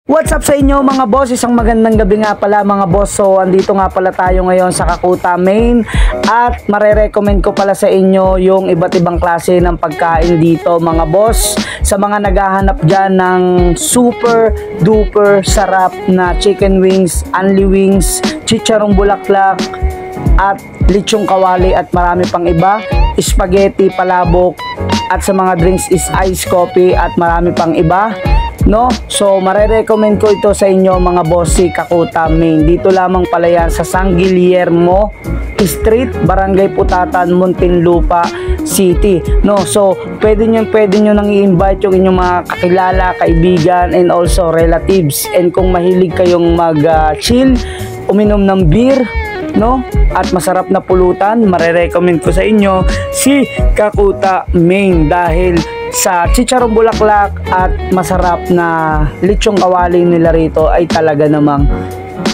What's up sa inyo mga boss? Isang magandang gabi nga pala mga boss. So andito nga pala tayo ngayon sa Kakuta Main at marerecommend ko pala sa inyo yung iba't ibang klase ng pagkain dito mga boss. Sa mga naghahanap dyan ng super duper sarap na chicken wings, only wings, chicharong bulaklak at lechong kawali at marami pang iba, spaghetti, palabok at sa mga drinks is ice coffee at marami pang iba. No? So, marerecommend ko ito sa inyo mga boss, si Kakuta Main. Dito lamang pala yan sa San Guillermo Street, Barangay Putatan, Muntinlupa City. No? So, pwede nyo nang i-invite yung inyong mga kakilala, kaibigan, and also relatives. And kung mahilig kayong mag-chill, uminom ng beer, no? At masarap na pulutan, marerecommend ko sa inyo si Kakuta Main dahil sa chicharong bulaklak at masarap na lechong kawali nila rito ay talaga namang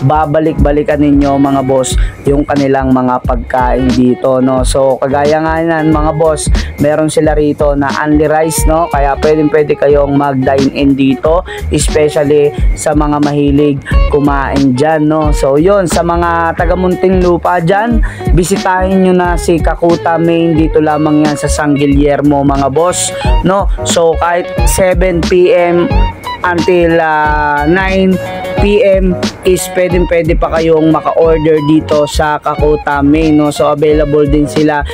babalik-balikan ninyo mga boss yung kanilang mga pagkain dito, no? So kagaya nga yan mga boss, meron sila rito na only rice, no? Kaya pwede kayong mag-dine in dito, especially sa mga mahilig kumain dyan, no? So yun, sa mga taga Muntinlupa dyan, bisitahin nyo na si Kakuta Main. Dito lamang yan sa San Guillermo mga boss, no? So kahit 7 PM until 9 PM is pwede pa kayong maka-order dito sa Kakuta Main, no? So available din sila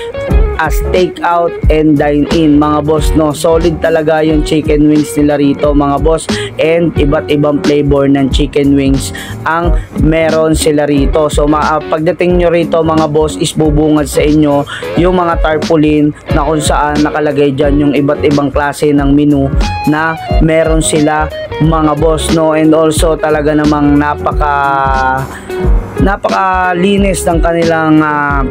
as take out and dine in mga boss, no? Solid talaga yung chicken wings nila rito mga boss, and iba't ibang flavor ng chicken wings ang meron sila rito. So pagdating nyo rito mga boss is bubungad sa inyo yung mga tarpaulin na kung saan nakalagay dyan yung iba't ibang klase ng menu na meron sila mga boss, no? And also talaga namang napakalinis ng kanilang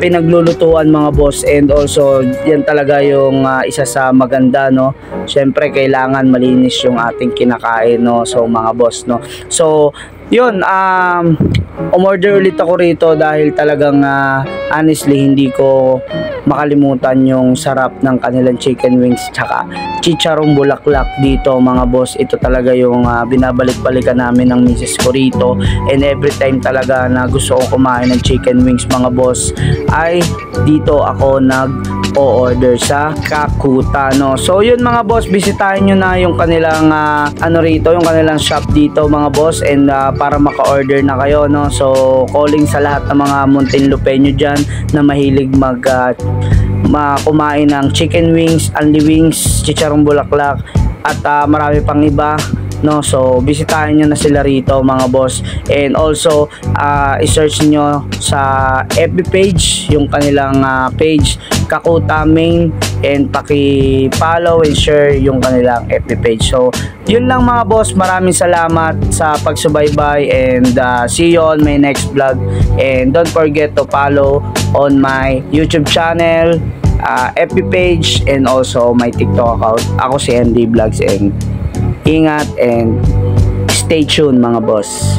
pinaglulutuan mga boss, and also yan talaga yung isa sa maganda, no? Syempre kailangan malinis yung ating kinakain, no? So mga boss, no? So yun, umorder ulit ako rito dahil talagang honestly hindi ko makalimutan yung sarap ng kanilang chicken wings tsaka chicharong bulaklak dito mga boss. Ito talaga yung binabalik-balikan namin ng misis ko rito, and every time talaga na gusto ko kumain ng chicken wings mga boss ay dito ako nag-o-order sa Kakuta, no? So yun mga boss, bisitahin nyo na yung kanilang yung kanilang shop dito mga boss, and para maka-order na kayo, no? So calling sa lahat ng mga Muntinlupeño dyan na mahilig kumain ng chicken wings, only wings, chicharong bulaklak at marami pang iba, no? So bisitahin nyo na sila rito mga boss, and also i-search nyo sa FB page yung kanilang page Kakuta Main, and paki-follow and share yung kanilang FB page. So yun lang mga boss, maraming salamat sa pagsubaybay, and see you on my next vlog, and don't forget to follow on my YouTube channel, FB page, and also my TikTok account. Ako si MD Vlogs, and ingat and stay tuned mga boss.